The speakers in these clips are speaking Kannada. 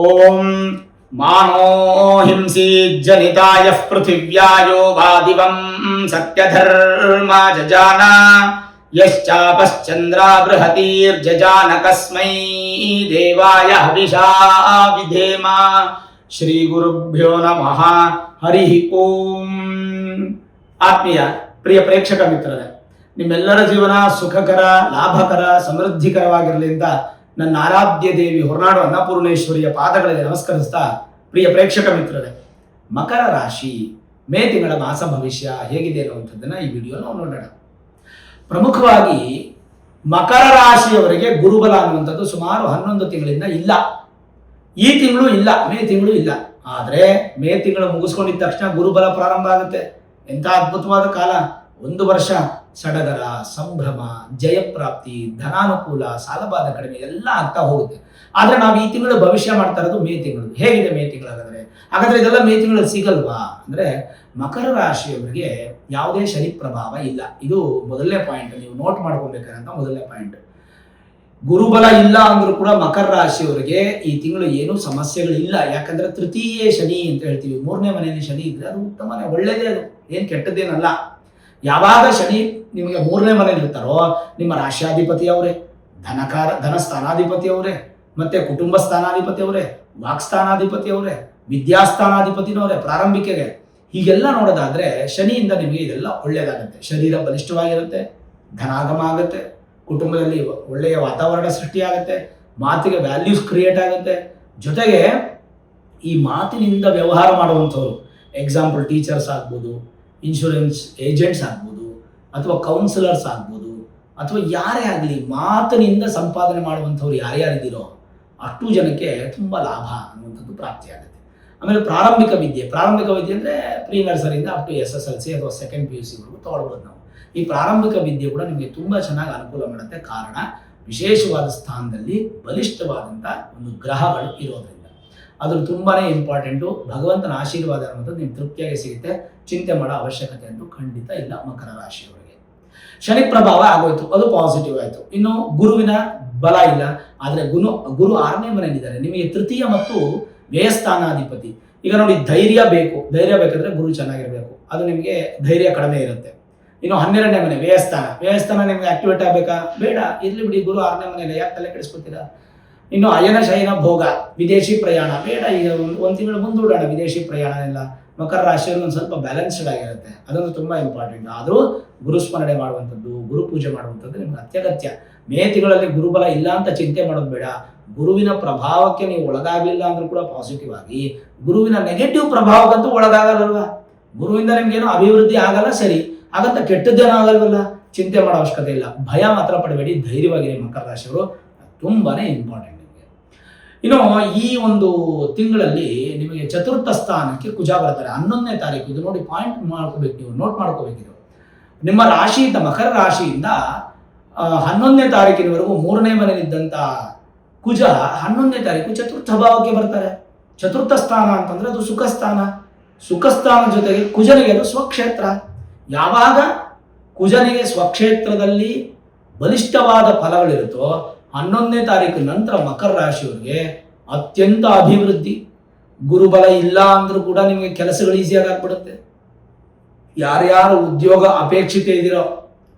ಓಂ ಮಾನೋ ಹಿಂಸಿ ಜನಿತಾಯ ಪೃಥಿವ್ಯಾಯೋ ವಾದಿವಂ ಸತ್ಯಧರ್ಮ ಜಜಾನ ಯಶ್ಚಾಪಶ್ಚಂದ್ರ ಬೃಹತೀರ್ಜಜಾನ ಕಸ್ಮೈ ದೇವಾಯ ಹವಿಷಾ ವಿಧೇಮ. ಶ್ರೀ ಗುರುಭ್ಯೋ ನಮಃ. ಹರಿ ಓಂ. ಆತ್ಮೀಯ ಪ್ರಿಯ ಪ್ರೇಕ್ಷಕ ಮಿತ್ರರೇ, ನಿಮ್ಮೆಲ್ಲರ ಜೀವನ ಸುಖಕರ, ಲಾಭಕರ, ಸಮೃದ್ಧಿಕರವಾಗಿರಲಿ ಅಂತ ನನ್ನ ಆರಾಧ್ಯ ದೇವಿ ಹೊರನಾಡು ಅನ್ನಪೂರ್ಣೇಶ್ವರಿಯ ಪಾದಗಳಿಗೆ ನಮಸ್ಕರಿಸ್ತಾ, ಪ್ರಿಯ ಪ್ರೇಕ್ಷಕ ಮಿತ್ರರೇ, ಮಕರ ರಾಶಿ ಮೇ ತಿಂಗಳ ಮಾಸ ಭವಿಷ್ಯ ಹೇಗಿದೆ ಅನ್ನುವಂಥದ್ದನ್ನ ಈ ವಿಡಿಯೋ ನಾವು ನೋಡೋಣ. ಪ್ರಮುಖವಾಗಿ ಮಕರ ರಾಶಿಯವರಿಗೆ ಗುರುಬಲ ಅನ್ನುವಂಥದ್ದು ಸುಮಾರು 11 ತಿಂಗಳಿಂದ ಇಲ್ಲ. ಈ ತಿಂಗಳು ಇಲ್ಲ, ಮೇ ತಿಂಗಳು ಇಲ್ಲ. ಆದರೆ ಮೇ ತಿಂಗಳು ಮುಗಿಸ್ಕೊಂಡಿದ್ದ ತಕ್ಷಣ ಗುರುಬಲ ಪ್ರಾರಂಭ ಆಗುತ್ತೆ. ಎಂಥ ಅದ್ಭುತವಾದ ಕಾಲ! 1 ವರ್ಷ ಸಡಗರ, ಸಂಭ್ರಮ, ಜಯಪ್ರಾಪ್ತಿ, ಧನಾನುಕೂಲ, ಸಾಲಬಾಧ ಕಡಿಮೆ ಎಲ್ಲ ಆಗ್ತಾ ಹೋಗುತ್ತೆ. ಆದ್ರೆ ನಾವು ಈ ತಿಂಗಳು ಭವಿಷ್ಯ ಮಾಡ್ತಾ ಇರೋದು ಮೇ ತಿಂಗಳು. ಹೇಗಿದೆ ಮೇ ತಿಂಗಳಾಗಾದ್ರೆ? ಹಾಗಾದ್ರೆ ಇದೆಲ್ಲ ಮೇ ತಿಂಗಳಲ್ಲಿ ಸಿಗಲ್ವಾ ಅಂದ್ರೆ, ಮಕರ ರಾಶಿಯವರಿಗೆ ಯಾವುದೇ ಶನಿ ಪ್ರಭಾವ ಇಲ್ಲ. ಇದು ಮೊದಲನೇ ಪಾಯಿಂಟ್, ನೀವು ನೋಟ್ ಮಾಡ್ಕೊಳ್ಬೇಕಂತ ಮೊದಲನೇ ಪಾಯಿಂಟ್. ಗುರುಬಲ ಇಲ್ಲ ಅಂದ್ರೂ ಕೂಡ ಮಕರ ರಾಶಿಯವರಿಗೆ ಈ ತಿಂಗಳು ಏನು ಸಮಸ್ಯೆಗಳಿಲ್ಲ. ಯಾಕಂದ್ರೆ ತೃತೀಯ ಶನಿ ಅಂತ ಹೇಳ್ತೀವಿ, 3ನೇ ಮನೆಯಲ್ಲಿ ಶನಿ ಇದ್ರೆ ಅದು ಉತ್ತಮನೇ, ಒಳ್ಳೇದೇ, ಅದು ಏನ್ ಕೆಟ್ಟದ್ದೇನಲ್ಲ. ಯಾವಾಗ ಶನಿ ನಿಮಗೆ 3ನೇ ಮನೆಯಲ್ಲಿ ಇರ್ತಾರೋ, ನಿಮ್ಮ ರಾಶ್ಯಾಧಿಪತಿ ಅವರೇ, ಧನ ಸ್ಥಾನಾಧಿಪತಿ ಅವರೇ, ಮತ್ತೆ ಕುಟುಂಬ ಸ್ಥಾನಾಧಿಪತಿ ಅವರೇ, ವಾಕ್ಸ್ಥಾನಾಧಿಪತಿ ಅವರೇ, ವಿದ್ಯಾಸ್ಥಾನಾಧಿಪತಿನವರೇ, ಪ್ರಾರಂಭಿಕೆಗೆ ಹೀಗೆಲ್ಲ ನೋಡೋದಾದ್ರೆ ಶನಿಯಿಂದ ನಿಮಗೆ ಇದೆಲ್ಲ ಒಳ್ಳೇದಾಗುತ್ತೆ. ಶರೀರ ಬಲಿಷ್ಠವಾಗಿರುತ್ತೆ, ಧನಾಗಮ ಆಗುತ್ತೆ, ಕುಟುಂಬದಲ್ಲಿ ಒಳ್ಳೆಯ ವಾತಾವರಣ ಸೃಷ್ಟಿಯಾಗುತ್ತೆ, ಮಾತಿಗೆ ವ್ಯಾಲ್ಯೂಸ್ ಕ್ರಿಯೇಟ್ ಆಗುತ್ತೆ. ಜೊತೆಗೆ ಈ ಮಾತಿನಿಂದ ವ್ಯವಹಾರ ಮಾಡುವಂಥವ್ರು, ಎಕ್ಸಾಂಪಲ್ ಟೀಚರ್ಸ್ ಆಗ್ಬೋದು, ಇನ್ಶೂರೆನ್ಸ್ ಏಜೆಂಟ್ಸ್ ಆಗ್ಬೋದು, ಅಥವಾ ಕೌನ್ಸಿಲರ್ಸ್ ಆಗ್ಬೋದು, ಅಥವಾ ಯಾರೇ ಆಗಲಿ ಮಾತಿನಿಂದ ಸಂಪಾದನೆ ಮಾಡುವಂಥವ್ರು ಯಾರ್ಯಾರಿದ್ದೀರೋ ಅಷ್ಟು ಜನಕ್ಕೆ ತುಂಬ ಲಾಭ ಅನ್ನುವಂಥದ್ದು ಪ್ರಾಪ್ತಿಯಾಗುತ್ತೆ. ಆಮೇಲೆ ಪ್ರಾರಂಭಿಕ ವಿದ್ಯೆ ಅಂದರೆ ಪ್ರೀ ನರ್ಸರಿಯಿಂದ ಅಪ್ ಟು SSLC ಅಥವಾ ಸೆಕೆಂಡ್ PUC ವರೆಗೂ ತಗೊಳ್ಬೋದು ನಾವು. ಈ ಪ್ರಾರಂಭಿಕ ವಿದ್ಯೆ ಕೂಡ ನಿಮಗೆ ತುಂಬ ಚೆನ್ನಾಗಿ ಅನುಕೂಲ ಮಾಡುತ್ತೆ. ಕಾರಣ, ವಿಶೇಷವಾದ ಸ್ಥಾನದಲ್ಲಿ ಬಲಿಷ್ಠವಾದಂಥ ಒಂದು ಗ್ರಹಗಳು ಇರೋದ್ರಿಂದ ಅದು ತುಂಬಾನೇ ಇಂಪಾರ್ಟೆಂಟು. ಭಗವಂತನ ಆಶೀರ್ವಾದ ಅನ್ನೋದು ನಿಮ್ಗೆ ತೃಪ್ತಿಯಾಗಿ ಸಿಗುತ್ತೆ. ಚಿಂತೆ ಮಾಡೋ ಅವಶ್ಯಕತೆ ಅಂತೂ ಖಂಡಿತ ಇಲ್ಲ ಮಕರ ರಾಶಿಯವರಿಗೆ. ಶನಿ ಪ್ರಭಾವ ಆಗೋಯ್ತು, ಅದು ಪಾಸಿಟಿವ್ ಆಯಿತು. ಇನ್ನು ಗುರುವಿನ ಬಲ ಇಲ್ಲ. ಆದರೆ ಗುರು 6ನೇ ಮನೆಯಲ್ಲಿದ್ದಾರೆ, ನಿಮಗೆ ತೃತೀಯ ಮತ್ತು ವ್ಯಯಸ್ಥಾನಾಧಿಪತಿ. ಈಗ ನೋಡಿ, ಧೈರ್ಯ ಬೇಕಾದ್ರೆ ಗುರು ಚೆನ್ನಾಗಿರಬೇಕು, ಅದು ನಿಮಗೆ ಧೈರ್ಯ ಕಡಿಮೆ ಇರುತ್ತೆ. ಇನ್ನು 12ನೇ ಮನೆ ವ್ಯಯಸ್ಥಾನ ನಿಮ್ಗೆ ಆಕ್ಟಿವೇಟ್ ಆಗಬೇಕಾ? ಬೇಡ, ಇರ್ಲಿ ಬಿಡಿ, ಗುರು 6ನೇ ಮನೆಯಲ್ಲಿ ಯಾಕೆ ತಲೆ ಕೆಡಿಸ್ಕೊತೀರಾ? ಇನ್ನು ಅಯನ ಶಯನ ಭೋಗ, ವಿದೇಶಿ ಪ್ರಯಾಣ ಬೇಡ, ಈಗ ಒಂದು ತಿಂಗಳು ಮುಂದೂಡೋಣ ವಿದೇಶಿ ಪ್ರಯಾಣ ಎಲ್ಲ. ಮಕರ ರಾಶಿಯಲ್ಲಿ ಒಂದು ಸ್ವಲ್ಪ ಬ್ಯಾಲೆನ್ಸ್ಡ್ ಆಗಿರುತ್ತೆ, ಅದೊಂದು ತುಂಬ ಇಂಪಾರ್ಟೆಂಟ್. ಆದರೂ ಗುರುಸ್ಮರಣೆ ಮಾಡುವಂಥದ್ದು, ಗುರು ಪೂಜೆ ಮಾಡುವಂಥದ್ದು ನಿಮ್ಗೆ ಅತ್ಯಗತ್ಯ. ಮೇ ತಿಂಗಳಲ್ಲಿ ಗುರುಬಲ ಇಲ್ಲ ಅಂತ ಚಿಂತೆ ಮಾಡೋದು ಬೇಡ. ಗುರುವಿನ ಪ್ರಭಾವಕ್ಕೆ ನೀವು ಒಳಗಾಗಲಿಲ್ಲ ಅಂದ್ರೂ ಕೂಡ ಪಾಸಿಟಿವ್ ಆಗಿ, ಗುರುವಿನ ನೆಗೆಟಿವ್ ಪ್ರಭಾವಕ್ಕಂತೂ ಒಳಗಾಗಲ್ವಾ? ಗುರುವಿಂದ ನಿಮ್ಗೇನೋ ಅಭಿವೃದ್ಧಿ ಆಗಲ್ಲ, ಸರಿ, ಹಾಗಂತ ಕೆಟ್ಟದ್ದೇನೋ ಆಗಲ್ವಲ್ಲ? ಚಿಂತೆ ಮಾಡೋ ಅವಶ್ಯಕತೆ ಇಲ್ಲ. ಭಯ ಮಾತ್ರ ಪಡಬೇಡಿ, ಧೈರ್ಯವಾಗಿರಿ ಮಕರ ರಾಶಿಯವರು, ತುಂಬಾನೇ ಇಂಪಾರ್ಟೆಂಟ್ ನಿಮಗೆ. ಇನ್ನು ಈ ಒಂದು ತಿಂಗಳಲ್ಲಿ ನಿಮಗೆ ಚತುರ್ಥ ಸ್ಥಾನಕ್ಕೆ ಕುಜ ಬರ್ತಾರೆ 11ನೇ ತಾರೀಕು. ಇದು ನೋಡಿ, ಪಾಯಿಂಟ್ ಮಾಡ್ಕೋಬೇಕು, ನೀವು ನೋಟ್ ಮಾಡ್ಕೋಬೇಕಿದು. ನಿಮ್ಮ ರಾಶಿಯಿಂದ, ಮಕರ ರಾಶಿಯಿಂದ 11ನೇ ತಾರೀಕಿನವರೆಗೂ 3ನೇ ಮನೆಯಲ್ಲಿದ್ದಂಥ ಕುಜ 11ನೇ ತಾರೀಕು ಚತುರ್ಥ ಭಾವಕ್ಕೆ ಬರ್ತಾರೆ. ಚತುರ್ಥ ಸ್ಥಾನ ಅಂತಂದ್ರೆ ಅದು ಸುಖಸ್ಥಾನ ಜೊತೆಗೆ ಕುಜನಿಗೆ ಅದು ಸ್ವಕ್ಷೇತ್ರ. ಯಾವಾಗ ಕುಜನಿಗೆ ಸ್ವಕ್ಷೇತ್ರದಲ್ಲಿ ಬಲಿಷ್ಠವಾದ ಫಲಗಳಿರುತ್ತೋ 11ನೇ ತಾರೀಕು ನಂತರ ಮಕರ ರಾಶಿಯವರಿಗೆ ಅತ್ಯಂತ ಅಭಿವೃದ್ಧಿ. ಗುರುಬಲ ಇಲ್ಲ ಅಂದ್ರೂ ಕೂಡ ನಿಮಗೆ ಕೆಲಸಗಳು ಈಸಿಯಾಗಿ ಆಗ್ಬಿಡುತ್ತೆ. ಯಾರ್ಯಾರು ಉದ್ಯೋಗ ಅಪೇಕ್ಷಿತ ಇದ್ದೀರೋ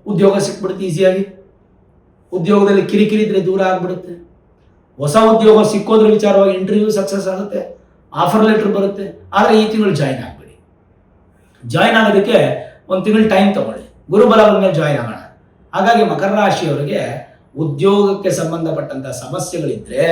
ಉದ್ಯೋಗ ಸಿಕ್ಬಿಡುತ್ತೆ ಈಸಿಯಾಗಿ. ಉದ್ಯೋಗದಲ್ಲಿ ಕಿರಿಕಿರಿ ಇದ್ರೆ ದೂರ ಆಗ್ಬಿಡುತ್ತೆ. ಹೊಸ ಉದ್ಯೋಗ ಸಿಕ್ಕೋದ್ರ ವಿಚಾರವಾಗಿ ಇಂಟರ್ವ್ಯೂ ಸಕ್ಸಸ್ ಆಗುತ್ತೆ, ಆಫರ್ ಲೆಟರ್ ಬರುತ್ತೆ. ಆದರೆ ಈ ತಿಂಗಳು ಜಾಯಿನ್ ಆಗಬೇಡಿ. ಜಾಯಿನ್ ಆಗೋದಕ್ಕೆ 1 ತಿಂಗಳು ಟೈಮ್ ತಗೊಳ್ಳಿ, ಗುರುಬಲ ಮೇಲೆ ಜಾಯಿನ್ ಆಗೋಣ. ಹಾಗಾಗಿ ಮಕರ ರಾಶಿಯವರಿಗೆ ಉದ್ಯೋಗಕ್ಕೆ ಸಂಬಂಧಪಟ್ಟಂತ ಸಮಸ್ಯೆಗಳಿದ್ರೆ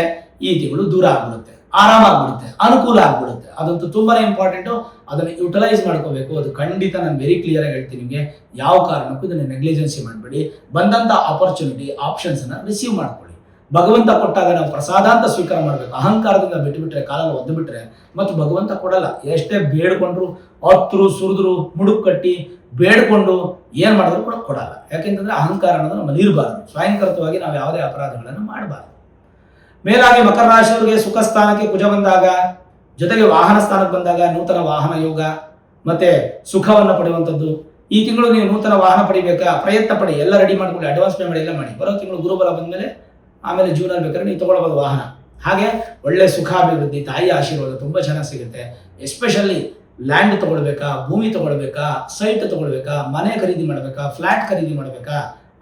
ಈ ತಿಂಗಳು ದೂರ ಆಗ್ಬಿಡುತ್ತೆ, ಆರಾಮಾಗ್ಬಿಡುತ್ತೆ, ಅನುಕೂಲ ಆಗ್ಬಿಡುತ್ತೆ. ಅದಂತೂ ತುಂಬಾನೇ ಇಂಪಾರ್ಟೆಂಟು. ಅದನ್ನು ಯುಟಿಲೈಸ್ ಮಾಡ್ಕೋಬೇಕು. ಅದು ಖಂಡಿತ ನಾನು ವೆರಿ ಕ್ಲಿಯರ್ ಆಗಿ ಹೇಳ್ತೀನಿ ನಿಮಗೆ. ಯಾವ ಕಾರಣಕ್ಕೂ ಇದನ್ನು ನೆಗ್ಲಿಜೆನ್ಸಿ ಮಾಡಬೇಡಿ. ಬಂದಂತ ಆಪರ್ಚುನಿಟಿ, ಆಪ್ಷನ್ಸ್ ಅನ್ನ ರಿಸೀವ್ ಮಾಡ್ಕೊಳ್ಳಿ. ಭಗವಂತ ಕೊಟ್ಟಾಗ ನಾವು ಪ್ರಸಾದ ಅಂತ ಸ್ವೀಕಾರ ಮಾಡಬೇಕು. ಅಹಂಕಾರದಿಂದ ಬಿಟ್ಟುಬಿಟ್ರೆ, ಕಾಲಲ್ಲಿ ಒದ್ದು ಬಿಟ್ರೆ ಮತ್ತು ಭಗವಂತ ಕೊಡಲ್ಲ. ಎಷ್ಟೇ ಬೇಡ್ಕೊಂಡ್ರು, ಹತ್ರು, ಸುರಿದ್ರು, ಮುಡುಕು ಕಟ್ಟಿ ಬೇಡ್ಕೊಂಡು ಏನ್ ಮಾಡಿದ್ರು ಕೂಡ ಕೊಡಲ್ಲ. ಯಾಕೆಂತಂದ್ರೆ ಅಹಂಕಾರ ಅನ್ನೋದು ನಮ್ಮಲ್ಲಿ ಇರಬಾರ್ದು. ಸ್ವಯಂಕೃತವಾಗಿ ನಾವು ಯಾವುದೇ ಅಪರಾಧಗಳನ್ನು ಮಾಡಬಾರ್ದು. ಮೇಲಾಗಿ ಮಕರ ರಾಶಿಯವರಿಗೆ ಸುಖ ಸ್ಥಾನಕ್ಕೆ ಕುಜ ಬಂದಾಗ, ಜೊತೆಗೆ ವಾಹನ ಸ್ಥಾನಕ್ಕೆ ಬಂದಾಗ ನೂತನ ವಾಹನ ಯೋಗ ಮತ್ತೆ ಸುಖವನ್ನು ಪಡೆಯುವಂಥದ್ದು. ಈ ತಿಂಗಳು ನೀವು ನೂತನ ವಾಹನ ಪಡಿಬೇಕಾ? ಪ್ರಯತ್ನ ಪಡಿ, ಎಲ್ಲ ರೆಡಿ ಮಾಡ್ಕೊಳ್ಳಿ, ಅಡ್ವಾನ್ಸ್ ಪೇಮೆಂಟ್ ಎಲ್ಲ ಮಾಡಿ. ಬರೋ ತಿಂಗಳು ಗುರುಬಲ ಬಂದ್ಮೇಲೆ ಆಮೇಲೆ ಜೂನಲ್ಲಿ ಬೇಕಾದ್ರೆ ನೀವು ತಗೊಳ್ಬೋದು ವಾಹನ. ಹಾಗೆ ಒಳ್ಳೆ ಸುಖಾಭಿವೃದ್ಧಿ, ತಾಯಿ ಆಶೀರ್ವಾದ ತುಂಬ ಚೆನ್ನಾಗಿ ಸಿಗುತ್ತೆ. ಎಸ್ಪೆಷಲಿ ಲ್ಯಾಂಡ್ ತಗೊಳ್ಬೇಕಾ, ಭೂಮಿ ತಗೊಳ್ಬೇಕಾ, ಸೈಟ್ ತಗೊಳ್ಬೇಕಾ, ಮನೆ ಖರೀದಿ ಮಾಡಬೇಕಾ, ಫ್ಲ್ಯಾಟ್ ಖರೀದಿ ಮಾಡಬೇಕಾ,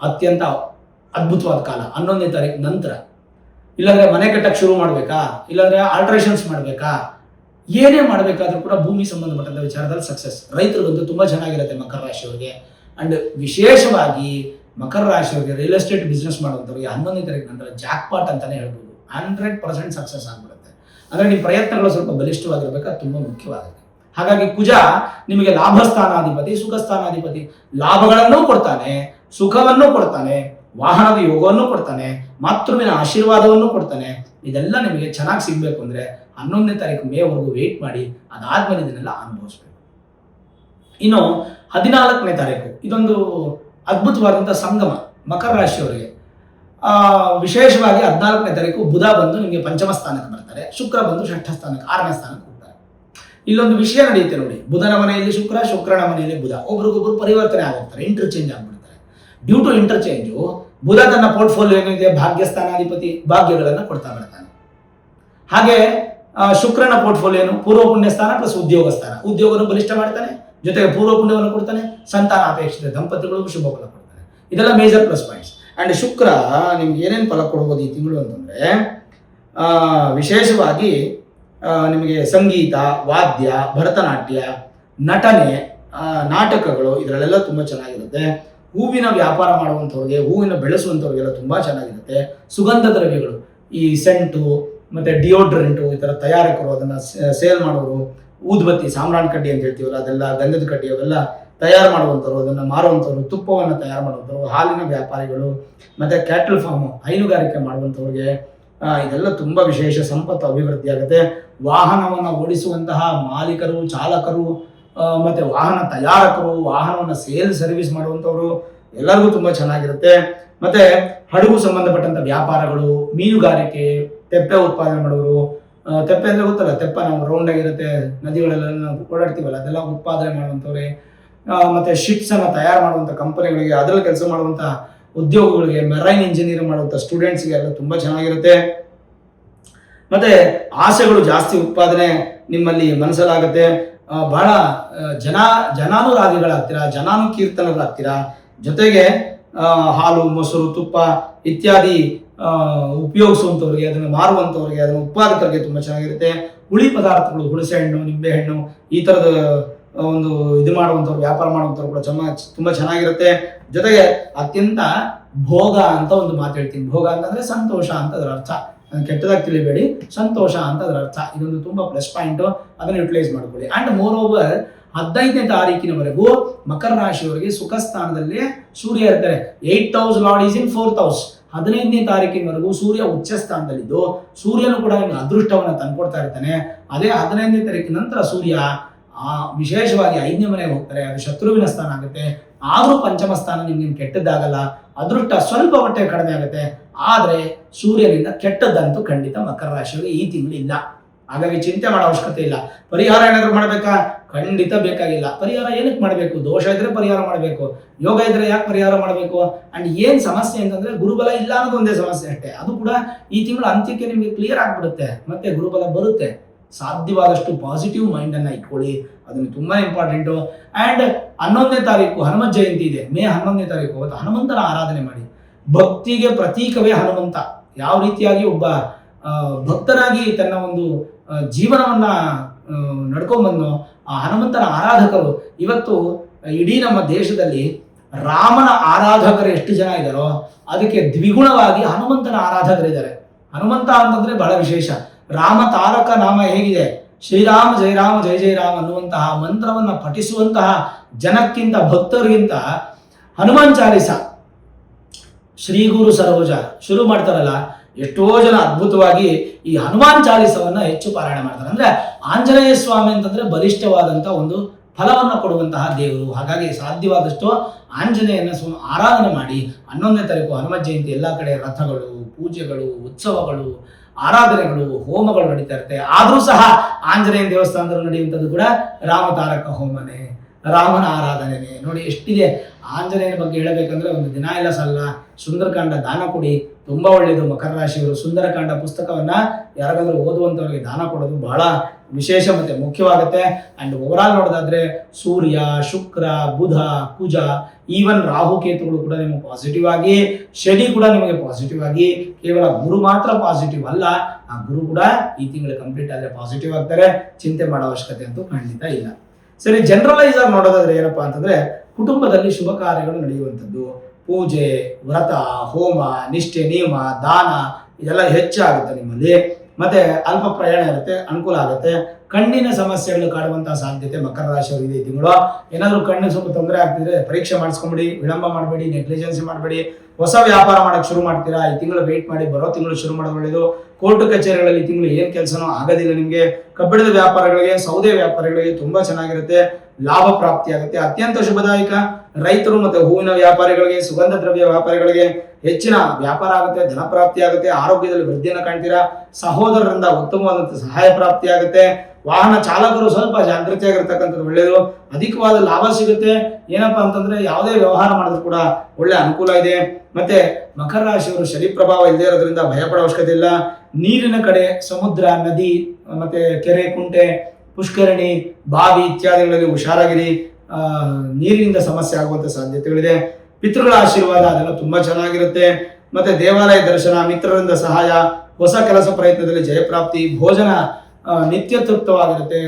ಅತ್ಯಂತ ಅದ್ಭುತವಾದ ಕಾಲ 11ನೇ ತಾರೀಕು ನಂತರ. ಇಲ್ಲಾಂದ್ರೆ ಮನೆ ಕಟ್ಟಕ್ಕೆ ಶುರು ಮಾಡಬೇಕಾ, ಇಲ್ಲಾಂದ್ರೆ ಆಲ್ಟ್ರೇಷನ್ಸ್ ಮಾಡಬೇಕಾ, ಏನೇ ಮಾಡಬೇಕಾದ್ರೂ ಕೂಡ ಭೂಮಿ ಸಂಬಂಧಪಟ್ಟಂಥ ವಿಚಾರದಲ್ಲಿ ಸಕ್ಸಸ್. ರೈತರಿಗಂತೂ ತುಂಬ ಚೆನ್ನಾಗಿರುತ್ತೆ ಮಕರ ರಾಶಿಯವರಿಗೆ. ಅಂಡ್ ವಿಶೇಷವಾಗಿ ಮಕರ ರಾಶಿಯವರಿಗೆ ರಿಯಲ್ ಎಸ್ಟೇಟ್ ಬಿಸ್ನೆಸ್ ಮಾಡುವಂಥವ್ರಿಗೆ 11ನೇ ತಾರೀಕು ನಂತರ ಜಾಕ್ಪಾಟ್ ಅಂತಾನೆ ಹೇಳ್ಬೋದು. 100% ಸಕ್ಸಸ್ ಆಗಿಬಿಡುತ್ತೆ. ಅಂದರೆ ನಿಮ್ಮ ಪ್ರಯತ್ನಗಳು ಸ್ವಲ್ಪ ಬಲಿಷ್ಠವಾಗಿರ್ಬೇಕು, ಅದು ತುಂಬ ಮುಖ್ಯವಾಗುತ್ತೆ. ಹಾಗಾಗಿ ಕುಜ ನಿಮಗೆ ಲಾಭಸ್ಥಾನಾಧಿಪತಿ, ಸುಖಸ್ಥಾನಾಧಿಪತಿ. ಲಾಭಗಳನ್ನೂ ಕೊಡ್ತಾನೆ, ಸುಖವನ್ನು ಕೊಡ್ತಾನೆ, ವಾಹನದ ಯೋಗವನ್ನು ಕೊಡ್ತಾನೆ, ಮಾತೃವಿನ ಆಶೀರ್ವಾದವನ್ನು ಕೊಡ್ತಾನೆ. ಇದೆಲ್ಲ ನಿಮಗೆ ಚೆನ್ನಾಗಿ ಸಿಗಬೇಕು ಅಂದರೆ 11ನೇ ತಾರೀಕು ಮೇವರೆಗೂ ವೆಯ್ಟ್ ಮಾಡಿ, ಅದಾದ್ಮೇಲೆ ಇದನ್ನೆಲ್ಲ ಅನುಭವಿಸ್ಬೇಕು. ಇನ್ನು 14ನೇ ತಾರೀಕು ಇದೊಂದು ಅದ್ಭುತವಾದಂಥ ಸಂಗಮ ಮಕರ ರಾಶಿಯವರಿಗೆ. ವಿಶೇಷವಾಗಿ 14ನೇ ತಾರೀಕು ಬುಧ ಬಂದು ನಿಮಗೆ ಪಂಚಮ ಸ್ಥಾನಕ್ಕೆ ಬರ್ತಾರೆ, ಶುಕ್ರ ಬಂದು ಷಷ್ಠ ಸ್ಥಾನಕ್ಕೆ 6ನೇ ಸ್ಥಾನಕ್ಕೆ ಹೋಗ್ತಾರೆ. ಇಲ್ಲೊಂದು ವಿಷಯ ನಡೆಯುತ್ತೆ ನೋಡಿ, ಬುಧನ ಮನೆಯಲ್ಲಿ ಶುಕ್ರ, ಶುಕ್ರನ ಮನೆಯಲ್ಲಿ ಬುಧ, ಒಬ್ರಿಗೊಬ್ರು ಪರಿವರ್ತನೆ ಆಗೋಗ್ತಾರೆ, ಇಂಟರ್ಚೇಂಜ್ ಆಗ್ಬಿಡ್ತಾರೆ. ಡ್ಯೂ ಟು ಇಂಟರ್ಚೇಂಜು ಬುಧ ತನ್ನ ಪೋರ್ಟ್ಫೋಲಿಯೋ ಏನಿದೆ ಭಾಗ್ಯಸ್ಥಾನಾಧಿಪತಿ ಭಾಗ್ಯಗಳನ್ನು ಕೊಡ್ತಾ ಬರ್ತಾನೆ. ಹಾಗೆ ಶುಕ್ರನ ಪೋರ್ಟ್ಫೋಲಿಯೋನು ಪೂರ್ವ ಪುಣ್ಯ ಸ್ಥಾನ ಪ್ಲಸ್ ಉದ್ಯೋಗ ಸ್ಥಾನ, ಉದ್ಯೋಗವನ್ನು ಬಲಿಷ್ಠ ಮಾಡ್ತಾನೆ, ಜೊತೆಗೆ ಪೂರ್ವ ಪುಣ್ಯವನ್ನು ಕೊಡ್ತಾನೆ, ಸಂತಾನ ಅಪೇಕ್ಷಿತ ದಂಪತಿಗಳಿಗೂ ಶುಭ ಫಲ ಕೊಡ್ತಾನೆ. ಇದೆಲ್ಲ ಮೇಜರ್ ಪ್ಲಸ್ ಪಾಯಿಂಟ್ಸ್. ಅಂಡ್ ಶುಕ್ರ ನಿಮ್ಗೆ ಏನೇನು ಫಲ ಕೊಡ್ಬೋದು ಈ ತಿಂಗಳು ಅಂತಂದ್ರೆ, ವಿಶೇಷವಾಗಿ ನಿಮಗೆ ಸಂಗೀತ, ವಾದ್ಯ, ಭರತನಾಟ್ಯ, ನಟನೆ, ನಾಟಕಗಳು ಇದರಲ್ಲೆಲ್ಲ ತುಂಬ ಚೆನ್ನಾಗಿರುತ್ತೆ. ಹೂವಿನ ವ್ಯಾಪಾರ ಮಾಡುವಂಥವ್ರಿಗೆ, ಹೂವಿನ ಬೆಳೆಸುವಂಥವ್ರಿಗೆಲ್ಲ ತುಂಬ ಚೆನ್ನಾಗಿರುತ್ತೆ. ಸುಗಂಧ ದ್ರವ್ಯಗಳು, ಈ ಸೆಂಟು ಮತ್ತು ಡಿಯೋಡ್ರೆಂಟು ಈ ಥರ ತಯಾರಕರು, ಅದನ್ನು ಸೇಲ್ ಮಾಡೋರು, ಊದುಬತ್ತಿ, ಸಾಂಬ್ರಾಣಿ ಕಡ್ಡಿ ಅಂತ ಹೇಳ್ತೀವಲ್ಲ, ಅದೆಲ್ಲ ಗಂಧದ ಕಡ್ಡಿ ಅವೆಲ್ಲ ತಯಾರು ಮಾಡುವಂಥವ್ರು, ಅದನ್ನು ಮಾರುವಂಥವ್ರು, ತುಪ್ಪವನ್ನು ತಯಾರು ಮಾಡುವಂಥವ್ರು, ಹಾಲಿನ ವ್ಯಾಪಾರಿಗಳು, ಮತ್ತು ಕ್ಯಾಟಲ್ ಫಾರ್ಮು ಹೈನುಗಾರಿಕೆ ಮಾಡುವಂಥವ್ರಿಗೆ ಇದೆಲ್ಲ ತುಂಬ ವಿಶೇಷ ಸಂಪತ್ತು ಅಭಿವೃದ್ಧಿ ಆಗುತ್ತೆ. ವಾಹನವನ್ನು ಓಡಿಸುವಂತಹ ಮಾಲೀಕರು, ಚಾಲಕರು, ಮತ್ತು ವಾಹನ ತಯಾರಕರು, ವಾಹನವನ್ನು ಸೇಲ್ ಸರ್ವಿಸ್ ಮಾಡುವಂಥವ್ರು ಎಲ್ಲರಿಗೂ ತುಂಬ ಚೆನ್ನಾಗಿರುತ್ತೆ. ಮತ್ತು ಹಡಗು ಸಂಬಂಧಪಟ್ಟಂಥ ವ್ಯಾಪಾರಗಳು, ಮೀನುಗಾರಿಕೆ, ತೆಪ್ಪೆ ಉತ್ಪಾದನೆ ಮಾಡೋರು, ತೆಪ್ಪೆ ಅಂದರೆ ಗೊತ್ತಲ್ಲ, ತೆಪ್ಪ ನಾವು ರೌಂಡ್ ಆಗಿರುತ್ತೆ, ನದಿಗಳೆಲ್ಲ ನಾವು ಓಡಾಡ್ತೀವಲ್ಲ, ಅದೆಲ್ಲ ಉತ್ಪಾದನೆ ಮಾಡುವಂಥವ್ರೆ. ಮತ್ತು ಶಿಪ್ಸನ್ನು ತಯಾರು ಮಾಡುವಂಥ ಕಂಪನಿಗಳಿಗೆ, ಅದರಲ್ಲಿ ಕೆಲಸ ಮಾಡುವಂಥ ಉದ್ಯೋಗಗಳಿಗೆ, ಮೆರೈನ್ ಇಂಜಿನಿಯರ್ ಮಾಡುವಂಥ ಸ್ಟೂಡೆಂಟ್ಸ್ಗೆ ಎಲ್ಲ ತುಂಬ ಚೆನ್ನಾಗಿರುತ್ತೆ. ಮತ್ತು ಆಸೆಗಳು ಜಾಸ್ತಿ ಉತ್ಪಾದನೆ ನಿಮ್ಮಲ್ಲಿ ಮನಸ್ಸಲ್ಲಾಗುತ್ತೆ. ಬಹಳ ಜನಾನುರಾಗಿಗಳಾಗ್ತೀರಾ, ಕೀರ್ತನಗಳಾಗ್ತೀರಾ. ಜೊತೆಗೆ ಹಾಲು, ಮೊಸರು, ತುಪ್ಪ ಇತ್ಯಾದಿ ಉಪಯೋಗಿಸುವಂಥವ್ರಿಗೆ, ಅದನ್ನು ಮಾರುವಂಥವ್ರಿಗೆ, ಅದನ್ನು ಉತ್ಪಾದಕರಿಗೆ ತುಂಬ ಚೆನ್ನಾಗಿರುತ್ತೆ. ಹುಳಿ ಪದಾರ್ಥಗಳು, ಹುಣಸೆ ಹಣ್ಣು, ನಿಂಬೆ ಹಣ್ಣು, ಈ ಥರದ ಒಂದು ಇದು ಮಾಡುವಂಥವ್ರು, ವ್ಯಾಪಾರ ಮಾಡುವಂಥವ್ರು ಕೂಡ ತುಂಬ ಚೆನ್ನಾಗಿರುತ್ತೆ. ಜೊತೆಗೆ ಅತ್ಯಂತ ಭೋಗ ಅಂತ ಒಂದು ಮಾತು ಹೇಳ್ತೀನಿ. ಭೋಗ ಅಂತಂದರೆ ಸಂತೋಷ ಅಂತ ಅದರ ಅರ್ಥ, ಕೆಟ್ಟದಾಗಿ ತಿಳಿಬೇಡಿ, ಸಂತೋಷ ಅಂತ ಅದರ ಅರ್ಥ. ಇದೊಂದು ತುಂಬ ಪ್ಲಸ್ ಪಾಯಿಂಟು, ಅದನ್ನು ಯುಟಿಲೈಸ್ ಮಾಡ್ಕೊಳ್ಳಿ. ಆ್ಯಂಡ್ ಮೋರ್ ಓವರ್ 15ನೇ ತಾರೀಕಿನವರೆಗೂ ಮಕರ ರಾಶಿಯವರಿಗೆ ಸುಖ ಸ್ಥಾನದಲ್ಲಿ ಸೂರ್ಯ ಇರ್ತಾರೆ. 8,000 ಲಾರ್ಡ್ ಈಸ್ ಇನ್ 4,000. 15ನೇ ತಾರೀಕಿನವರೆಗೂ ಸೂರ್ಯ ಉಚ್ಚ ಸ್ಥಾನದಲ್ಲಿದ್ದು, ಸೂರ್ಯನು ಕೂಡ ನಿಮಗೆ ಅದೃಷ್ಟವನ್ನು ತಂದುಕೊಡ್ತಾ ಇರ್ತಾನೆ. ಅದೇ 15ನೇ ತಾರೀಕಿನ ನಂತರ ಸೂರ್ಯ ವಿಶೇಷವಾಗಿ 5ನೇ ಮನೆಗೆ ಹೋಗ್ತಾರೆ, ಅದು ಶತ್ರುವಿನ ಸ್ಥಾನ ಆಗುತ್ತೆ. ಆದರೂ ಪಂಚಮ ಸ್ಥಾನ ನಿಮ್ಗೆ ಕೆಟ್ಟದ್ದಾಗಲ್ಲ, ಅದೃಷ್ಟ ಸ್ವಲ್ಪ ಮಟ್ಟಿಗೆ ಕಡಿಮೆ ಆಗುತ್ತೆ. ಆದರೆ ಸೂರ್ಯನಿಂದ ಕೆಟ್ಟದ್ದಂತೂ ಖಂಡಿತ ಮಕರ ರಾಶಿಯವರಿಗೆ ಈ ತಿಂಗಳು ಇಲ್ಲ. ಹಾಗಾಗಿ ಚಿಂತೆ ಮಾಡೋ ಅವಶ್ಯಕತೆ ಇಲ್ಲ. ಪರಿಹಾರ ಏನಾದರೂ ಮಾಡಬೇಕಾ? ಖಂಡಿತ ಬೇಕಾಗಿಲ್ಲ. ಪರಿಹಾರ ಏನಕ್ಕೆ ಮಾಡಬೇಕು? ದೋಷ ಇದ್ರೆ ಪರಿಹಾರ ಮಾಡಬೇಕು, ಯೋಗ ಇದ್ರೆ ಯಾಕೆ ಪರಿಹಾರ ಮಾಡಬೇಕು? ಅಂಡ್ ಏನು ಸಮಸ್ಯೆ ಅಂತಂದ್ರೆ ಗುರುಬಲ ಇಲ್ಲ ಅನ್ನೋದು ಒಂದೇ ಸಮಸ್ಯೆ ಅಷ್ಟೇ. ಅದು ಕೂಡ ಈ ತಿಂಗಳ ಅಂತ್ಯಕ್ಕೆ ನಿಮಗೆ ಕ್ಲಿಯರ್ ಆಗಿಬಿಡುತ್ತೆ, ಮತ್ತೆ ಗುರುಬಲ ಬರುತ್ತೆ. ಸಾಧ್ಯವಾದಷ್ಟು ಪಾಸಿಟಿವ್ ಮೈಂಡನ್ನು ಇಟ್ಕೊಳ್ಳಿ, ಅದನ್ನು ತುಂಬ ಇಂಪಾರ್ಟೆಂಟು. ಆ್ಯಂಡ್ 11ನೇ ತಾರೀಕು ಹನುಮತ್ ಜಯಂತಿ ಇದೆ, ಮೇ 11ನೇ ತಾರೀಕು. ಅವತ್ತು ಹನುಮಂತನ ಆರಾಧನೆ ಮಾಡಿ. ಭಕ್ತಿಗೆ ಪ್ರತೀಕವೇ ಹನುಮಂತ. ಯಾವ ರೀತಿಯಾಗಿ ಒಬ್ಬ ಭಕ್ತನಾಗಿ ತನ್ನ ಒಂದು ಜೀವನವನ್ನ ನಡ್ಕೊಂಡ್ಬಂದು ಆ ಹನುಮಂತನ ಆರಾಧಕರು ಇವತ್ತು ಇಡೀ ನಮ್ಮ ದೇಶದಲ್ಲಿ ರಾಮನ ಆರಾಧಕರು ಎಷ್ಟು ಜನ ಇದ್ದಾರೋ ಅದಕ್ಕೆ ದ್ವಿಗುಣವಾಗಿ ಹನುಮಂತನ ಆರಾಧಕರಿದ್ದಾರೆ. ಹನುಮಂತ ಅಂತಂದ್ರೆ ಬಹಳ ವಿಶೇಷ. ರಾಮ ತಾರಕ ನಾಮ ಹೇಗಿದೆ, ಶ್ರೀರಾಮ ಜಯ ರಾಮ ಜಯ ಜಯ ರಾಮ ಅನ್ನುವಂತಹ ಮಂತ್ರವನ್ನ ಪಠಿಸುವಂತಹ ಜನಕ್ಕಿಂತ, ಭಕ್ತರಿಗಿಂತ ಹನುಮಾನ್ ಚಾಲಿಸ, ಶ್ರೀ ಗುರು ಸರೋಜ ಶುರು ಮಾಡ್ತಾರಲ್ಲ, ಎಷ್ಟೋ ಜನ ಅದ್ಭುತವಾಗಿ ಈ ಹನುಮಾನ್ ಚಾಲಿಸವನ್ನ ಹೆಚ್ಚು ಪಾರಾಯಣ ಮಾಡ್ತಾರೆ. ಅಂದ್ರೆ ಆಂಜನೇಯ ಸ್ವಾಮಿ ಅಂತಂದ್ರೆ ಬಲಿಷ್ಠವಾದಂತ ಒಂದು ಫಲವನ್ನು ಕೊಡುವಂತಹ ದೇವರು. ಹಾಗಾಗಿ ಸಾಧ್ಯವಾದಷ್ಟು ಆಂಜನೇಯನ ಆರಾಧನೆ ಮಾಡಿ. 11ನೇ ತಾರೀಕು ಹನುಮತ್ ಜಯಂತಿ, ಎಲ್ಲ ಕಡೆ ರಥಗಳು, ಪೂಜೆಗಳು, ಉತ್ಸವಗಳು, ಆರಾಧನೆಗಳು, ಹೋಮಗಳು ನಡೀತಾ ಇರುತ್ತೆ. ಆದರೂ ಸಹ ಆಂಜನೇಯ ದೇವಸ್ಥಾನದಲ್ಲಿ ನಡೆಯುವಂಥದ್ದು ಕೂಡ ರಾಮತಾರಕ ಹೋಮನೆ. ರಾಮನ ಆರಾಧನೆ ನೋಡಿ ಎಷ್ಟಿದೆ. ಆಂಜನೇಯನ ಬಗ್ಗೆ ಹೇಳಬೇಕಂದ್ರೆ ಒಂದು ದಿನ ಇಲ್ಲ ಸಲ್ಲ. ಸುಂದರಕಾಂಡ ದಾನ ಕೊಡಿ, ತುಂಬಾ ಒಳ್ಳೆಯದು. ಮಕರ ರಾಶಿಯವರು ಸುಂದರಕಾಂಡ ಪುಸ್ತಕವನ್ನ ಯಾರಾದ್ರೂ ಓದುವಂತವರಿಗೆ ದಾನ ಕೊಡೋದು ಬಹಳ ವಿಶೇಷ ಮತ್ತೆ ಮುಖ್ಯವಾಗುತ್ತೆ. ಅಂಡ್ ಓವರಾಲ್ ನೋಡೋದಾದ್ರೆ ಸೂರ್ಯ, ಶುಕ್ರ, ಬುಧ, ಕುಜ, ಈವನ್ ರಾಹು ಕೇತುಗಳು ಕೂಡ ನಿಮಗೆ ಪಾಸಿಟಿವ್ ಆಗಿ, ಶನಿ ಕೂಡ ನಿಮಗೆ ಪಾಸಿಟಿವ್ ಆಗಿ, ಕೇವಲ ಗುರು ಮಾತ್ರ ಪಾಸಿಟಿವ್ ಅಲ್ಲ. ಆ ಗುರು ಕೂಡ ಈ ತಿಂಗಳು ಕಂಪ್ಲೀಟ್ ಆದ್ರೆ ಪಾಸಿಟಿವ್ ಆಗ್ತಾರೆ. ಚಿಂತೆ ಮಾಡೋ ಅವಶ್ಯಕತೆ ಅಂತೂ ಖಂಡಿತ ಇಲ್ಲ. ಸರಿ, ಜನರಲೈಸ್ ಆಗಿ ನೋಡೋದಾದ್ರೆ ಏನಪ್ಪಾ ಅಂತಂದ್ರೆ ಕುಟುಂಬದಲ್ಲಿ ಶುಭ ಕಾರ್ಯಗಳು ನಡೆಯುವಂಥದ್ದು, ಪೂಜೆ, ವ್ರತ, ಹೋಮ, ನಿಷ್ಠೆ, ನಿಯಮ, ದಾನ ಇದೆಲ್ಲ ಹೆಚ್ಚಾಗುತ್ತೆ ನಿಮ್ಮಲ್ಲಿ. ಮತ್ತೆ ಅಲ್ಪ ಪ್ರಯಾಣ ಇರುತ್ತೆ, ಅನುಕೂಲ ಆಗುತ್ತೆ. ಕಣ್ಣಿನ ಸಮಸ್ಯೆಗಳು ಕಾಡುವಂತಹ ಸಾಧ್ಯತೆ ಮಕರ ರಾಶಿಯವರಿಗೆ ಈ ತಿಂಗಳು. ಏನಾದರೂ ಕಣ್ಣಿಗೆ ಸ್ವಲ್ಪ ತೊಂದರೆ ಆಗ್ತಿದ್ರೆ ಪರೀಕ್ಷೆ ಮಾಡಿಸ್ಕೊಂಬಿಡಿ, ವಿಳಂಬ ಮಾಡಬೇಡಿ, ನೆಗ್ಲಿಜೆನ್ಸಿ ಮಾಡಬೇಡಿ. ಹೊಸ ವ್ಯಾಪಾರ ಮಾಡಕ್ಕೆ ಶುರು ಮಾಡ್ತೀರಾ ಈ ತಿಂಗಳು ವೇಟ್ ಮಾಡಿ, ಬರೋ ತಿಂಗಳು ಶುರು ಮಾಡೋದು ಒಳ್ಳೆಯದು. ಕೋರ್ಟ್ ಕಚೇರಿಗಳಲ್ಲಿ ಈ ತಿಂಗಳು ಏನು ಕೆಲಸನೋ ಆಗೋದಿಲ್ಲ ನಿಮಗೆ. ಕಬ್ಬಿಣದ ವ್ಯಾಪಾರಗಳಿಗೆ, ಸೌದೆ ವ್ಯಾಪಾರಿಗಳಿಗೆ ತುಂಬಾ ಚೆನ್ನಾಗಿರುತ್ತೆ, ಲಾಭ ಪ್ರಾಪ್ತಿ ಆಗುತ್ತೆ, ಅತ್ಯಂತ ಶುಭದಾಯಕ. ರೈತರು ಮತ್ತೆ ಹೂವಿನ ವ್ಯಾಪಾರಿಗಳಿಗೆ, ಸುಗಂಧ ದ್ರವ್ಯ ವ್ಯಾಪಾರಿಗಳಿಗೆ ಹೆಚ್ಚಿನ ವ್ಯಾಪಾರ ಆಗುತ್ತೆ, ಧನ ಪ್ರಾಪ್ತಿ ಆಗುತ್ತೆ, ಆರೋಗ್ಯದಲ್ಲಿ ವೃದ್ಧಿಯನ್ನು ಕಾಣ್ತೀರಾ, ಸಹೋದರರಿಂದ ಉತ್ತಮವಾದಂತಹ ಸಹಾಯ ಪ್ರಾಪ್ತಿ ಆಗುತ್ತೆ. ವಾಹನ ಚಾಲಕರು ಸ್ವಲ್ಪ ಜಾಗೃತಿಯಾಗಿರ್ತಕ್ಕಂಥದ್ದು ಒಳ್ಳೆಯದು, ಅಧಿಕವಾದ ಲಾಭ ಸಿಗುತ್ತೆ. ಏನಪ್ಪಾ ಅಂತಂದ್ರೆ ಯಾವುದೇ ವ್ಯವಹಾರ ಮಾಡಿದ್ರು ಕೂಡ ಒಳ್ಳೆ ಅನುಕೂಲ ಇದೆ. ಮತ್ತೆ ಮಕರ ರಾಶಿಯವರು ಶನಿ ಪ್ರಭಾವ ಇಲ್ಲದೆ ಇರೋದ್ರಿಂದ ಭಯಪಡೋ ಅವಶ್ಯಕತೆ ಇಲ್ಲ. ನೀರಿನ ಕಡೆ ಸಮುದ್ರ, ನದಿ, ಮತ್ತೆ ಕೆರೆ, ಕುಂಟೆ, ಪುಷ್ಕರಣಿ, ಬಾವಿ ಇತ್ಯಾದಿಗಳಲ್ಲಿ ಹುಷಾರಾಗಿರಿ. ನೀರಿನಿಂದ ಸಮಸ್ಯೆ ಆಗುವಂತ ಸಾಧ್ಯತೆಗಳಿದೆ. ಪಿತೃಗಳ ಆಶೀರ್ವಾದ ಅದೆಲ್ಲ ತುಂಬಾ ಚೆನ್ನಾಗಿರುತ್ತೆ. ಮತ್ತೆ ದೇವಾಲಯ ದರ್ಶನ, ಮಿತ್ರರಿಂದ ಸಹಾಯ, ಹೊಸ ಕೆಲಸ ಪ್ರಯತ್ನದಲ್ಲಿ ಜಯಪ್ರಾಪ್ತಿ, ಭೋಜನ ನಿತ್ಯ ತೃಪ್ತವಾಗಿರುತ್ತೆ.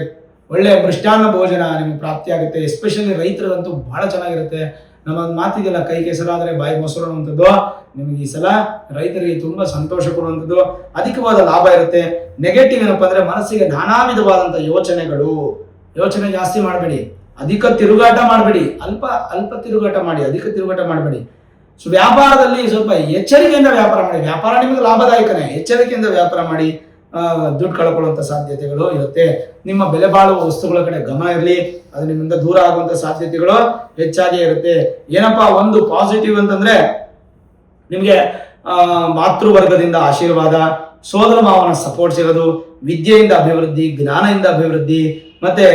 ಒಳ್ಳೆ ಮೃಷ್ಟಾನ್ನ ಭೋಜನ ನಿಮಗೆ ಪ್ರಾಪ್ತಿ ಆಗುತ್ತೆ. ಎಸ್ಪೆಷಲಿ ರೈತರದಂತೂ ಬಹಳ ಚೆನ್ನಾಗಿರುತ್ತೆ. ನಮ್ಮ ಮಾತಿಗೆಲ್ಲ ಕೈ ಕೆಸರಾದ್ರೆ ಬಾಯಿ ಮೊಸರು ಅನ್ನುವಂಥದ್ದು ನಿಮಗೆ ಈ ಸಲ ರೈತರಿಗೆ ತುಂಬಾ ಸಂತೋಷ ಕೊಡುವಂಥದ್ದು, ಅಧಿಕವಾದ ಲಾಭ ಇರುತ್ತೆ. ನೆಗೆಟಿವ್ ಏನಪ್ಪಾ ಅಂದ್ರೆ ಮನಸ್ಸಿಗೆ ನಾನಾ ವಿಧವಾದಂಥ ಯೋಚನೆ ಜಾಸ್ತಿ ಮಾಡಬೇಡಿ, ಅಧಿಕ ತಿರುಗಾಟ ಮಾಡಬೇಡಿ, ಅಲ್ಪ ತಿರುಗಾಟ ಮಾಡಿ, ಅಧಿಕ ತಿರುಗಾಟ ಮಾಡಬೇಡಿ. ಸೊ ವ್ಯಾಪಾರದಲ್ಲಿ ಸ್ವಲ್ಪ ಎಚ್ಚರಿಕೆಯಿಂದ ವ್ಯಾಪಾರ ಮಾಡಿ. ವ್ಯಾಪಾರ ನಿಮಗೆ ಲಾಭದಾಯಕನೇ, ಎಚ್ಚರಿಕೆಯಿಂದ ವ್ಯಾಪಾರ ಮಾಡಿ. ದುಡ್ಡು ಕಳ್ಕೊಳ್ಳುವಂತ ಸಾಧ್ಯತೆಗಳು ಇರುತ್ತೆ. ನಿಮ್ಮ ಬೆಲೆ ಬಾಳುವ ವಸ್ತುಗಳ ಕಡೆ ಗಮನ ಇರಲಿ, ಅದು ನಿಮ್ಮಿಂದ ದೂರ ಆಗುವಂತ ಸಾಧ್ಯತೆಗಳು ಹೆಚ್ಚಾಗಿ ಇರುತ್ತೆ. ಏನಪ್ಪಾ ಒಂದು ಪಾಸಿಟಿವ್ ಅಂತಂದ್ರೆ ನಿಮಗೆ ಮಾತೃವರ್ಗದಿಂದ ಆಶೀರ್ವಾದ, ಸೋದರ ಮಾವನ ಸಪೋರ್ಟ್ ಸಿಗೋದು, ವಿದ್ಯೆಯಿಂದ ಅಭಿವೃದ್ಧಿ, ಜ್ಞಾನದಿಂದ ಅಭಿವೃದ್ಧಿ, ಮತ್ತೆ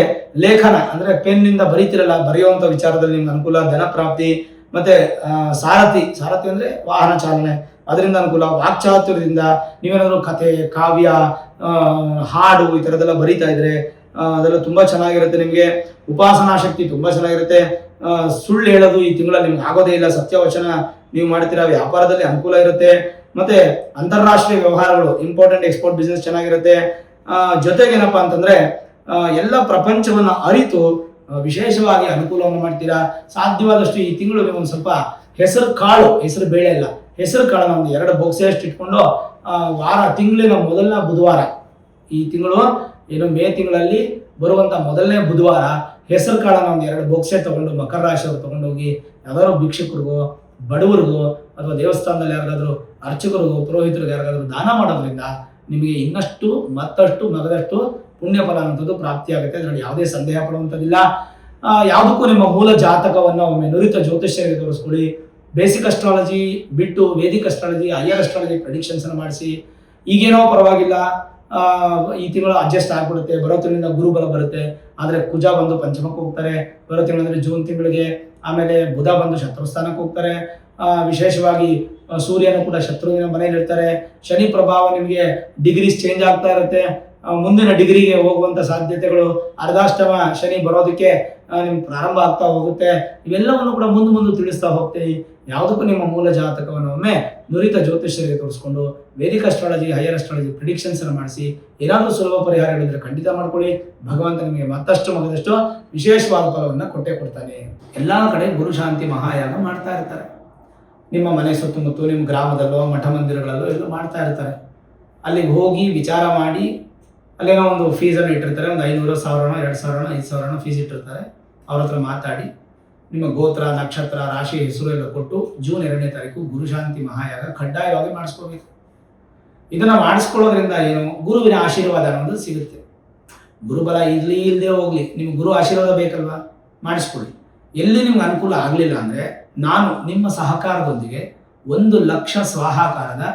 ಲೇಖನ ಅಂದ್ರೆ ಪೆನ್ನಿಂದ ಬರೀತಿರಲ್ಲ, ಬರೆಯುವಂತ ವಿಚಾರದಲ್ಲಿ ನಿಮ್ಗೆ ಅನುಕೂಲ, ಧನ ಪ್ರಾಪ್ತಿ. ಮತ್ತೆ ಸಾರಥಿ ಅಂದ್ರೆ ವಾಹನ ಚಾಲನೆ, ಅದರಿಂದ ಅನುಕೂಲ. ವಾಕ್ಚಾತುರ್ಯದಿಂದ ನೀವೇನಾದ್ರು ಕತೆ, ಕಾವ್ಯ, ಹಾಡು ಈ ಥರದ್ದೆಲ್ಲ ಬರೀತಾ ಇದ್ರೆ ಅದೆಲ್ಲ ತುಂಬಾ ಚೆನ್ನಾಗಿರುತ್ತೆ. ನಿಮಗೆ ಉಪಾಸನಾ ಶಕ್ತಿ ತುಂಬಾ ಚೆನ್ನಾಗಿರುತ್ತೆ. ಸುಳ್ಳು ಹೇಳೋದು ಈ ತಿಂಗಳಲ್ಲಿ ನಿಮ್ಗೆ ಆಗೋದೇ ಇಲ್ಲ, ಸತ್ಯವಚನ ನೀವು ಮಾಡ್ತೀರಾ. ವ್ಯಾಪಾರದಲ್ಲಿ ಅನುಕೂಲ ಇರುತ್ತೆ. ಮತ್ತೆ ಅಂತಾರಾಷ್ಟ್ರೀಯ ವ್ಯವಹಾರಗಳು, ಇಂಪೋರ್ಟೆಂಟ್ ಎಕ್ಸ್ಪೋರ್ಟ್ ಬಿಸ್ನೆಸ್ ಚೆನ್ನಾಗಿರುತ್ತೆ. ಜೊತೆಗೇನಪ್ಪಾ ಅಂತಂದ್ರೆ ಎಲ್ಲ ಪ್ರಪಂಚವನ್ನ ಅರಿತು ವಿಶೇಷವಾಗಿ ಅನುಕೂಲವನ್ನು ಮಾಡ್ತೀರಾ. ಸಾಧ್ಯವಾದಷ್ಟು ಈ ತಿಂಗಳು ನೀವು ಒಂದು ಸ್ವಲ್ಪ ಹೆಸರು ಬೇಳೆ ಇಲ್ಲ, ಹೆಸರು ಕಾಳನ್ನ ಒಂದು 2 ಬೊಕ್ಸೆಯಷ್ಟು ಇಟ್ಕೊಂಡು ತಿಂಗಳಿನ ಮೊದಲನೇ ಬುಧವಾರ, ಈ ತಿಂಗಳು ಏನು ಮೇ ತಿಂಗಳಲ್ಲಿ ಬರುವಂತ ಮೊದಲನೇ ಬುಧವಾರ ಹೆಸರು ಕಾಳನ್ನ ಒಂದು 2 ಬೊಕ್ಸೆ ತಗೊಂಡು ಮಕರ ರಾಶಿಯವರು ತಗೊಂಡೋಗಿ ಯಾವ್ದಾದ್ರು ಭಿಕ್ಷುಕರಿಗೋ, ಬಡವರಿಗೋ, ಅಥವಾ ದೇವಸ್ಥಾನದಲ್ಲಿ ಯಾರಿಗಾದ್ರು ಅರ್ಚಕರಿಗೋ, ಪುರೋಹಿತರಿಗೂ ಯಾರಿಗಾದ್ರು ದಾನ ಮಾಡೋದ್ರಿಂದ ನಿಮಗೆ ಇನ್ನಷ್ಟು ಮತ್ತಷ್ಟು ಮಗದಷ್ಟು ಪುಣ್ಯ ಫಲ ಅನ್ನೋದು ಪ್ರಾಪ್ತಿ ಆಗುತ್ತೆ. ಅದರಲ್ಲಿ ಯಾವುದೇ ಸಂದೇಹ ಪಡುವಂಥದ್ದಿಲ್ಲ. ಯಾವುದಕ್ಕೂ ನಿಮ್ಮ ಮೂಲ ಜಾತಕವನ್ನು ಒಮ್ಮೆ ನುರಿತ ಜ್ಯೋತಿಷ್ಯರಿಗೆ ತೋರಿಸ್ಕೊಳ್ಳಿ. ಬೇಸಿಕ್ ಅಸ್ಟ್ರಾಲಜಿ ಬಿಟ್ಟು Vedic astrology, higher astrology predictions ಅನ್ನು ಮಾಡಿಸಿ. ಈಗೇನೋ ಪರವಾಗಿಲ್ಲ, ಈ ತಿಂಗಳು ಅಡ್ಜಸ್ಟ್ ಆಗ್ಬಿಡುತ್ತೆ, ಬರೋ ತಿಂಗಳಿಂದ ಗುರುಬಲ ಬರುತ್ತೆ. ಆದರೆ ಕುಜ ಬಂದು ಪಂಚಮಕ್ಕೆ ಹೋಗ್ತಾರೆ ಬರೋ ತಿಂಗಳಂದ್ರೆ ಜೂನ್ ತಿಂಗಳಿಗೆ. ಆಮೇಲೆ ಬುಧ ಬಂದು ಶತ್ರುಸ್ಥಾನಕ್ಕೆ ಹೋಗ್ತಾರೆ. ವಿಶೇಷವಾಗಿ ಸೂರ್ಯನು ಕೂಡ ಶತ್ರುವಿನ ಮನೆಯಲ್ಲಿ ಇರ್ತಾರೆ. ಶನಿ ಪ್ರಭಾವ ನಿಮಗೆ ಡಿಗ್ರೀಸ್ ಚೇಂಜ್ ಆಗ್ತಾ ಇರುತ್ತೆ. ಮುಂದಿನ ಡಿಗ್ರಿಗೆ ಹೋಗುವಂತ ಸಾಧ್ಯತೆಗಳು, ಅರ್ಧಾಷ್ಟಮ ಶನಿ ಬರೋದಕ್ಕೆ ನಿಮ್ಗೆ ಪ್ರಾರಂಭ ಆಗ್ತಾ ಹೋಗುತ್ತೆ. ಇವೆಲ್ಲವನ್ನು ಕೂಡ ಮುಂದೆ ತಿಳಿಸ್ತಾ ಹೋಗ್ತೀವಿ. ಯಾವುದಕ್ಕೂ ನಿಮ್ಮ ಮೂಲ ಜಾತಕವನ್ನು ಒಮ್ಮೆ ನುರಿತ ಜ್ಯೋತಿಷ್ಯರಿಗೆ ತೋರಿಸ್ಕೊಂಡು ವೇದಿಕ ಅಸ್ಟ್ರಾಲಜಿ, ಹೈಯರ್ ಅಸ್ಟ್ರಾಲಜಿ ಪ್ರಿಡಿಕ್ಷನ್ಸ್ ಅನ್ನು ಮಾಡಿಸಿ. ಏನಾದರೂ ಸುಲಭ ಪರಿಹಾರಗಳಿದ್ರೆ ಖಂಡಿತ ಮಾಡ್ಕೊಳ್ಳಿ. ಭಗವಂತ ನಿಮಗೆ ಮತ್ತಷ್ಟು ಮಗದಷ್ಟು ವಿಶೇಷವಾದ ಫಲವನ್ನು ಕೊಡ್ತಾನೆ. ಎಲ್ಲಾ ಕಡೆ ಗುರು ಶಾಂತಿ ಮಹಾಯಾಗ ಮಾಡ್ತಾ ಇರ್ತಾರೆ. ನಿಮ್ಮ ಮನೆ ಸುತ್ತಮುತ್ತ, ನಿಮ್ಮ ಗ್ರಾಮದಲ್ಲೋ, ಮಠ ಮಂದಿರಗಳಲ್ಲೋ ಎಲ್ಲೋ ಮಾಡ್ತಾ ಇರ್ತಾರೆ. ಅಲ್ಲಿಗೆ ಹೋಗಿ ವಿಚಾರ ಮಾಡಿ, ಅಲ್ಲೇನೋ ಒಂದು ಫೀಸನ್ನು ಇಟ್ಟಿರ್ತಾರೆ. ಒಂದು 500, 1000, 2000, 5000 ಫೀಸ್ ಇಟ್ಟಿರ್ತಾರೆ. ಅವ್ರ ಹತ್ರ ಮಾತಾಡಿ ನಿಮ್ಮ ಗೋತ್ರ, ನಕ್ಷತ್ರ, ರಾಶಿ ಹೆಸರು ಎಲ್ಲ ಕೊಟ್ಟು ಜೂನ್ 2ನೇ ತಾರೀಕು ಗುರುಶಾಂತಿ ಮಹಾಯಾಗ ಕಡ್ಡಾಯವಾಗಿ ಮಾಡಿಸ್ಕೋಬೇಕು. ಇದನ್ನ ಮಾಡಿಸ್ಕೊಳ್ಳೋದ್ರಿಂದ ಏನು, ಗುರುವಿನ ಆಶೀರ್ವಾದ ಅನ್ನೋದು ಸಿಗುತ್ತೆ. ಗುರುಬಲ ಇರ್ಲಿ ಇಲ್ಲದೆ ಹೋಗ್ಲಿ, ನಿಮ್ಗೆ ಗುರು ಆಶೀರ್ವಾದ ಬೇಕಲ್ವಾ, ಮಾಡಿಸ್ಕೊಳ್ಳಿ. ಎಲ್ಲಿ ನಿಮ್ಗೆ ಅನುಕೂಲ ಆಗಲಿಲ್ಲ ಅಂದ್ರೆ ನಾನು ನಿಮ್ಮ ಸಹಕಾರದೊಂದಿಗೆ 1 ಲಕ್ಷ ಸ್ವಾಹಾಕಾರದ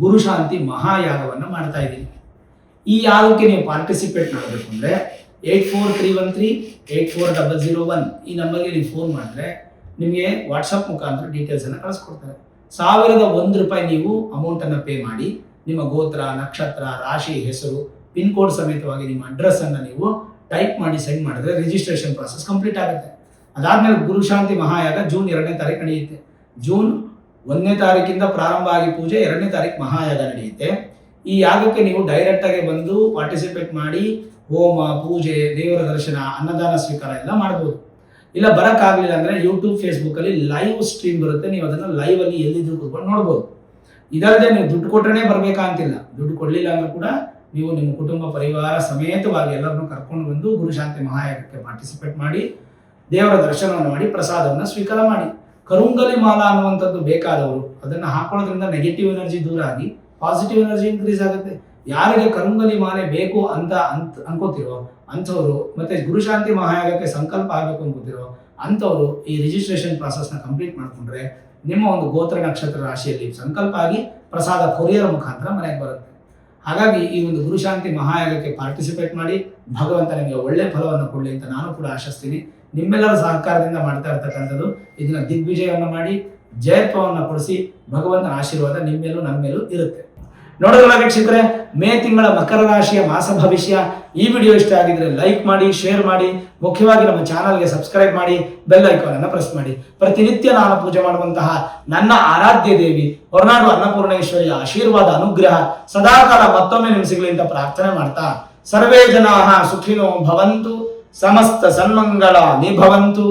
ಗುರುಶಾಂತಿ ಮಹಾಯಾಗವನ್ನು ಮಾಡ್ತಾ ಇದ್ದೀನಿ. ಈ ಯಾಗಕ್ಕೆ ನೀವು ಪಾರ್ಟಿಸಿಪೇಟ್ ಮಾಡಬೇಕು ಅಂದ್ರೆ 8431384001 ಈ ನಂಬರ್ಗೆ ನೀವು ಫೋನ್ ಮಾಡಿದ್ರೆ ನಿಮಗೆ ವಾಟ್ಸಪ್ ಮುಖಾಂತರ ಡೀಟೇಲ್ಸನ್ನು ಕಳಿಸ್ಕೊಡ್ತಾರೆ. 1001 ರೂಪಾಯಿ ನೀವು ಅಮೌಂಟನ್ನು ಪೇ ಮಾಡಿ ನಿಮ್ಮ ಗೋತ್ರ, ನಕ್ಷತ್ರ, ರಾಶಿ, ಹೆಸರು, ಪಿನ್ ಕೋಡ್ ಸಮೇತವಾಗಿ ನಿಮ್ಮ ಅಡ್ರೆಸ್ಸನ್ನು ನೀವು ಟೈಪ್ ಮಾಡಿ ಸೆಂಡ್ ಮಾಡಿದ್ರೆ ರಿಜಿಸ್ಟ್ರೇಷನ್ ಪ್ರಾಸೆಸ್ ಕಂಪ್ಲೀಟ್ ಆಗುತ್ತೆ. ಅದಾದ್ಮೇಲೆ ಗುರುಶಾಂತಿ ಮಹಾಯಾಗ ಜೂನ್ 2ನೇ ತಾರೀಕು ನಡೆಯುತ್ತೆ. ಜೂನ್ 1ನೇ ತಾರೀಕಿಂದ ಪ್ರಾರಂಭ ಆಗಿ ಪೂಜೆ 2ನೇ ತಾರೀಕು ಮಹಾಯಾಗ ನಡೆಯುತ್ತೆ. ಈ ಯಾಗಕ್ಕೆ ನೀವು ಡೈರೆಕ್ಟ್ ಆಗಿ ಬಂದು ಪಾರ್ಟಿಸಿಪೇಟ್ ಮಾಡಿ ಹೋಮ, ಪೂಜೆ, ದೇವರ ದರ್ಶನ, ಅನ್ನದಾನ ಸ್ವೀಕಾರ ಎಲ್ಲ ಮಾಡ್ಬೋದು. ಇಲ್ಲ ಬರೋಕ್ಕಾಗಲಿಲ್ಲ ಅಂದರೆ ಯೂಟ್ಯೂಬ್, ಫೇಸ್ಬುಕ್ಕಲ್ಲಿ ಲೈವ್ ಸ್ಟ್ರೀಮ್ ಬರುತ್ತೆ, ನೀವು ಅದನ್ನು ಲೈವಲ್ಲಿ ಎಲ್ಲಿದ್ರು ಕೂತ್ಕೊಂಡು ನೋಡ್ಬೋದು. ಇದಲ್ಲದೆ ನೀವು ದುಡ್ಡು ಕೊಟ್ಟರೆ ಬರಬೇಕಂತಿಲ್ಲ, ದುಡ್ಡು ಕೊಡಲಿಲ್ಲ ಅಂದ್ರೂ ಕೂಡ ನೀವು ನಿಮ್ಮ ಕುಟುಂಬ ಪರಿವಾರ ಸಮೇತವಾಗಿ ಎಲ್ಲರನ್ನೂ ಕರ್ಕೊಂಡು ಬಂದು ಗುರುಶಾಂತಿ ಮಹಾಯಾಗಕ್ಕೆ ಪಾರ್ಟಿಸಿಪೇಟ್ ಮಾಡಿ ದೇವರ ದರ್ಶನವನ್ನು ಮಾಡಿ ಪ್ರಸಾದವನ್ನು ಸ್ವೀಕಾರ ಮಾಡಿ. ಕರುಂಗಲಿ ಮಾಲ ಅನ್ನುವಂಥದ್ದು ಬೇಕಾದವರು ಅದನ್ನು ಹಾಕೊಳ್ಳೋದ್ರಿಂದ ನೆಗೆಟಿವ್ ಎನರ್ಜಿ ದೂರ ಆಗಿ ಪಾಸಿಟಿವ್ ಎನರ್ಜಿ ಇನ್ಕ್ರೀಸ್ ಆಗುತ್ತೆ. ಯಾರಿಗೆ ಕರುಂಗಲಿ ಮಾಲೆ ಬೇಕು ಅಂತ ಅನ್ಕೋತಿರೋ ಅಂಥವ್ರು, ಮತ್ತೆ ಗುರುಶಾಂತಿ ಮಹಾಯಾಗಕ್ಕೆ ಸಂಕಲ್ಪ ಆಗಬೇಕು ಅನ್ಕೋತಿರೋ ಅಂಥವ್ರು ಈ ರಿಜಿಸ್ಟ್ರೇಷನ್ ಪ್ರಾಸೆಸ್ನ ಕಂಪ್ಲೀಟ್ ಮಾಡಿಕೊಂಡ್ರೆ ನಿಮ್ಮ ಒಂದು ಗೋತ್ರ, ನಕ್ಷತ್ರ, ರಾಶಿಯಲ್ಲಿ ಸಂಕಲ್ಪ ಆಗಿ ಪ್ರಸಾದ ಕೊರಿಯರ್ ಮುಖಾಂತರ ಮನೆಗೆ ಬರುತ್ತೆ. ಹಾಗಾಗಿ ಈ ಒಂದು ಗುರುಶಾಂತಿ ಮಹಾಯಾಗಕ್ಕೆ ಪಾರ್ಟಿಸಿಪೇಟ್ ಮಾಡಿ ಭಗವಂತ ನಿಮಗೆ ಒಳ್ಳೆ ಫಲವನ್ನು ಕೊಡಲಿ ಅಂತ ನಾನು ಕೂಡ ಆಶಿಸ್ತೀನಿ. ನಿಮ್ಮೆಲ್ಲರ ಸಹಕಾರದಿಂದ ಮಾಡ್ತಾ ಇರ್ತಕ್ಕಂಥದ್ದು ಇದನ್ನ ದಿಗ್ವಿಜಯವನ್ನು ಮಾಡಿ ಜಯತ್ವವನ್ನು ಕೊಡಿಸಿ ಭಗವಂತನ ಆಶೀರ್ವಾದ ನಿಮ್ಮೇಲೂ ನಮ್ಮ ಮೇಲೂ ಇರುತ್ತೆ. ನೋಡೋಣ ವೀಕ್ಷಕರೇ, ಮೇ ತಿಂಗಳ ಮಕರ ರಾಶಿಯ ಮಾಸ ಭವಿಷ್ಯ. ಈ ವಿಡಿಯೋ ಇಷ್ಟ ಆಗಿದ್ರೆ ಲೈಕ್ ಮಾಡಿ, ಶೇರ್ ಮಾಡಿ, ಮುಖ್ಯವಾಗಿ ನಮ್ಮ ಚಾನಲ್ಗೆ ಸಬ್ಸ್ಕ್ರೈಬ್ ಮಾಡಿ, ಬೆಲ್ ಐಕಾನ್ ಅನ್ನು ಪ್ರೆಸ್ ಮಾಡಿ. ಪ್ರತಿನಿತ್ಯ ನಾನು ಪೂಜೆ ಮಾಡುವಂತಹ ನನ್ನ ಆರಾಧ್ಯ ದೇವಿ ಹೊರನಾಡು ಅನ್ನಪೂರ್ಣೇಶ್ವರಿಯ ಆಶೀರ್ವಾದ, ಅನುಗ್ರಹ ಸದಾಕಾಲ ಮತ್ತೊಮ್ಮೆ ನಿಮ್ಗೆ ಸಿಗಲಿ ಅಂತ ಪ್ರಾರ್ಥನೆ ಮಾಡ್ತಾ, ಸರ್ವೇ ಜನಾಃ ಸುಖಿನೋ ಭವಂತು, ಸಮಸ್ತ ಸನ್ಮಂಗಳ ನಿಭವಂತು.